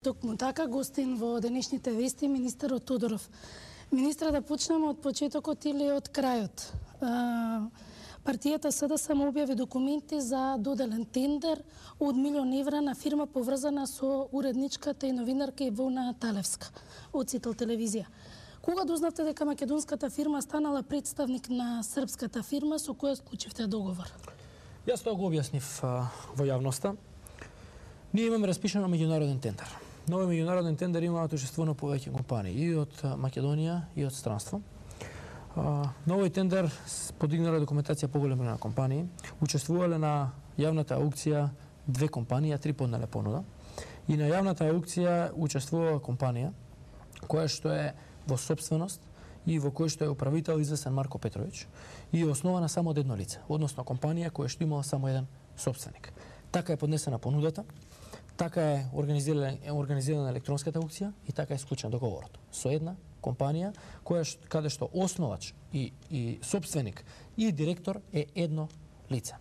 Токму така гостин во денешните вести министерот Тодоров. Министра, да почнеме од почетокот или од крајот. Партијата СДСМ објави документи за доделен тендер од €1.000.000 на фирма поврзана со уредничката и новинарка Ивона Талевска од Сител телевизија. Кога дознавте дека македонската фирма станала представник на српската фирма со која склучивте договор? Јас тоа го објаснив во јавноста. Ние имаме распишано меѓународен тендер. На овој меѓународен тендер имаат учествувано повеќе компании и од Македонија и од странство. На овој тендер подигнале документација поголем број на компании, учествувале на јавната аукција 2 компании, а 3 поднале понуда. И на јавната аукција учествувала компанија која што е во собственост и во кој што е управител известен Марко Петрович и е основана само од едно лице, односно компанија која што имала само еден собственик. Така е поднесена понудата, така е организирана електронската аукција и така е склучен договорот со една компанија каде што основач и собственик и директор е едно лице.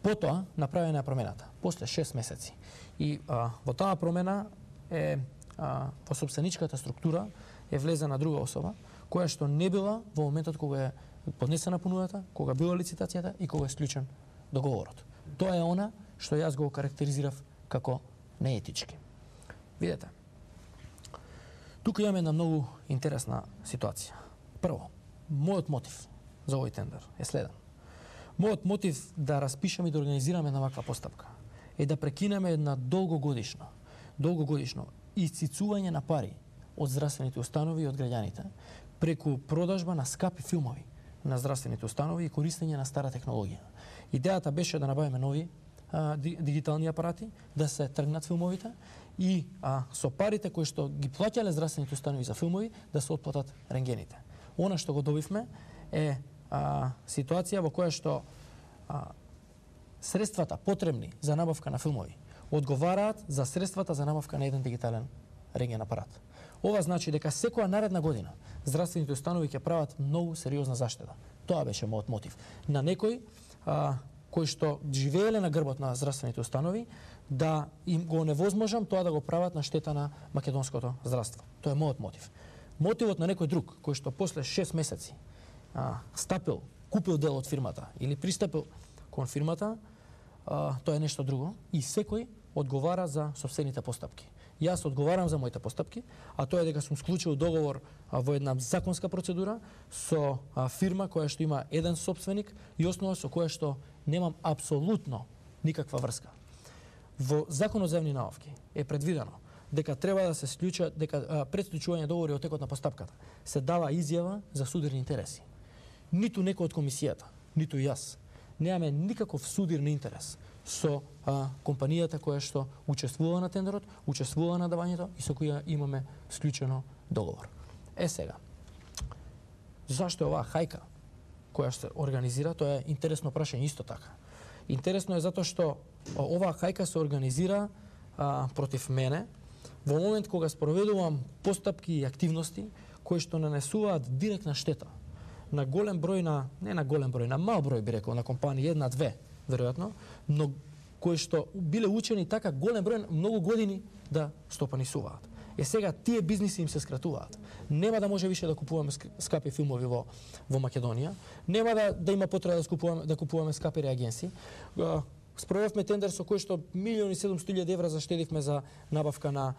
Потоа направена е промената после 6 месеци. И во таа промена е во собственичката структура е влезена друга особа која што не била во моментот кога е поднесена понудата, кога била лицитацијата и кога е склучен договорот. Тоа е она што јас го карактеризирав како неетички. Видете, тука имаме една многу интересна ситуација. Прво, мојот мотив за овој тендер е следен. Мојот мотив да распишеме и да организираме една ваква постапка е да прекинеме една долгогодишно исцицување на пари од здравствените установи и од граѓаните преку продажба на скапи филмови на здравствените установи и користење на стара технологија. Идејата беше да набавиме нови дигитални апарати, да се тргнат филмовите и со парите кои што ги плаќале здравствените установи за филмови да се отплатат рентгените. Она што го добивме е ситуација во која што средствата потребни за набавка на филмови одговараат за средствата за набавка на еден дигитален рентген апарат. Ова значи дека секоја наредна година здравствените установи ќе прават многу сериозна заштеда. Тоа беше мојот мотив. На некој кои што живееле на грбот на здравствените установи, да им го невозможам тоа да го прават на штета на македонското здравство. Тоа е мојот мотив. Мотивот на некој друг, кој што после 6 месеци купил дел од фирмата или пристапил кон фирмата, тоа е нешто друго и секој одговара за сопствените постапки. Јас одговарам за моите постапки, а тоа е дека сум склучил договор во една законска процедура со фирма која што има еден собственик и основа со која што немам апсолутно никаква врска. Во Законот за јавни набавки е предвидено дека треба да се склучат, дека пред склучување договори од текот на постапката се дава изјава за судирни интереси. Ниту некој од комисијата, ниту јас немаме никаков судирни интерес со компанијата која што учествува на тендерот, учествува на давањето и со која имаме склучено договор. Сега, зашто е оваа хајка која што се организира, тоа е интересно прашање исто така. Интересно е затоа што оваа хајка се организира против мене во момент кога спроведувам постапки и активности кои што нанесуваат директна штета на голем број на мал број би рекол на компании, една-две веројатно, но кои што биле учени така голем број многу години да стопанисуваат. Сега тие бизниси им се скратуваат. Нема да може више да купуваме скапи филмови во Македонија, нема да има потреба да купуваме скапи реагенси. Спроведовме тендер со кој што 1.700.000 евра заштедивме за набавка на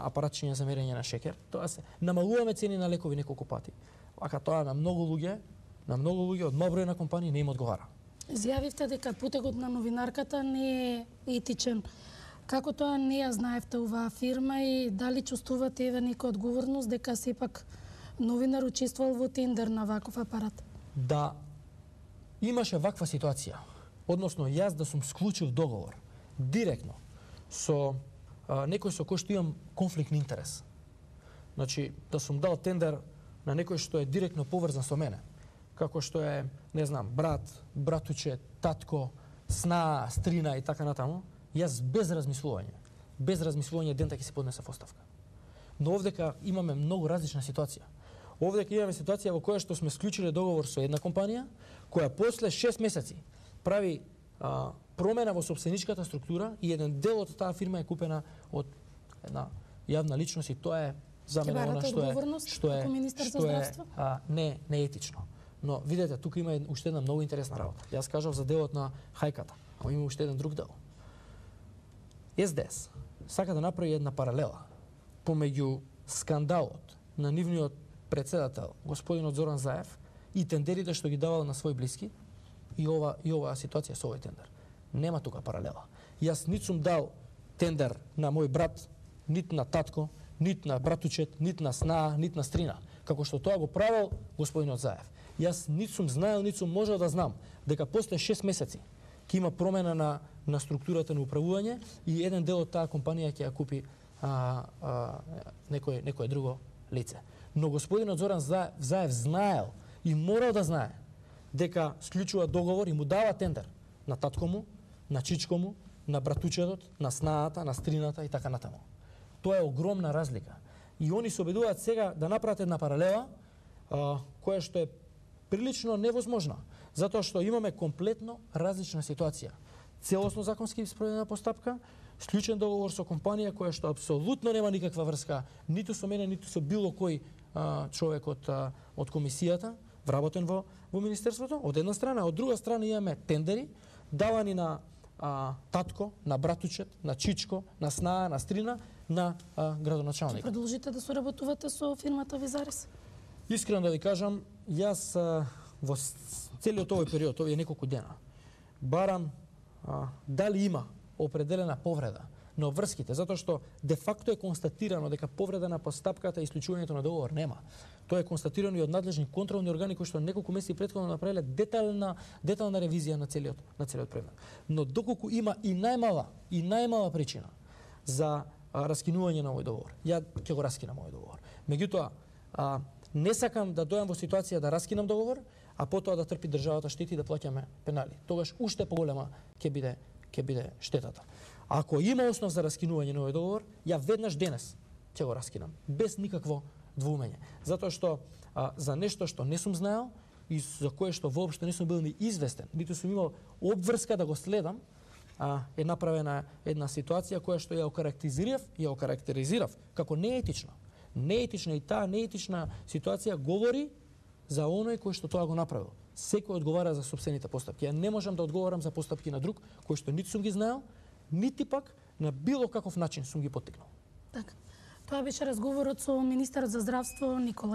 апаратчиња за мерење на шекер. Тоа се намалуваме цени на лекови неколку пати. Ака тоа на многу луѓе од мал број на компании не им одговара. Изјавивте дека потегот на новинарката не е етичен. Како тоа не ја знаевте оваа фирма и дали чувствувате нека одговорност дека сепак новинар учествувал во тендер на ваков апарат? Да имаше ваква ситуација, односно јас да сум склучил договор директно со некој со кој што имам конфликт на интерес. Значи, да сум дал тендер на некој што е директно поврзан со мене, како што е, не знам, брат, братуче, татко, сна, стрина и така натаму, јас без размислување дента ќе се поднесав оставка. Но овдека имаме многу различна ситуација. Овдека имаме ситуација во која што сме склучиле договор со една компанија, која после 6 месеци прави промена во собственичката структура и еден дел од таа фирма е купена од една јавна личност и тоа е за мене она што е неетично. Но видете, тука има уште една многу интересна работа. Јас кажав за делот на хајката, а има уште еден друг дел. СДС сака да направи една паралела помеѓу скандалот на нивниот председател, господинот Зоран Заев, и тендерите што ги давал на своји блиски, и оваа ситуација со овој тендер. Нема тука паралела. Јас нит сум дал тендер на мој брат, нит на татко, нит на братучет, нит на снаа, нит на стрина, како што тоа го правил господинот Заев. Јас нит сум знаел, нит сум можел да знам дека после 6 месеци ќе има промена на структурата на управување и еден дел од таа компанија ќе ја купи некој друго лице. Но господинот Зоран Заев знаел и морал да знае дека склучува договор и му дава тендер на татко му, на чичко му, на братучетот, на снаата, на стрината и така натаму. Тоа е огромна разлика. И они се обидуваат сега да направат една паралела која што е прилично невозможна, затоа што имаме комплетно различна ситуација. Целосно законски спроведена постапка, склучен договор со компанија која што апсолутно нема никаква врска ниту со мене, ниту со било кој човек од комисијата, вработен во министерството, од една страна, од друга страна имаме тендери давани на татко, на братучет, на чичко, на снаа, на стрина, на градоначалник. Ќе продолжите да соработувате со фирмата Визарис? Искрено да ви кажам, јас во целиот овој период, овие неколку дена, барам дали има определена повреда на врските, затоа што де факто е констатирано дека повреда на постапката и исклучувањето на договор нема. Тоа е констатирано и од надлежни контролни органи кои што неколку месеци претходно направиле детална ревизија на целиот предмет. Но доколку има и најмала причина за раскинување на овој договор, ја ќе го раскинам овој договор. Меѓутоа, не сакам да дојам во ситуација да раскинам договор, а потоа да трпи државата штети и да плаќаме пенали. Тогаш уште поголема ќе биде штетата. Ако има основ за раскинување на овој договор, ја веднаш денес ќе го раскинам, без никакво двоумење. Затоа што за нешто што не сум знаел и за кое што воопшто не сум бил ни известен, ниту сум имал обврска да го следам, е направена една ситуација која што ја окарактеризирав како неетична. Неетична и таа неетична ситуација говори за оној кој што тоа го направил. Секој одговара за сопствените постапки. Ја не можам да одговорам за постапки на друг кој што ниту сум ги знаел, нити пак на било каков начин сум ги поттикнал. Така. Тоа беше разговорот со министерот за здравство Никола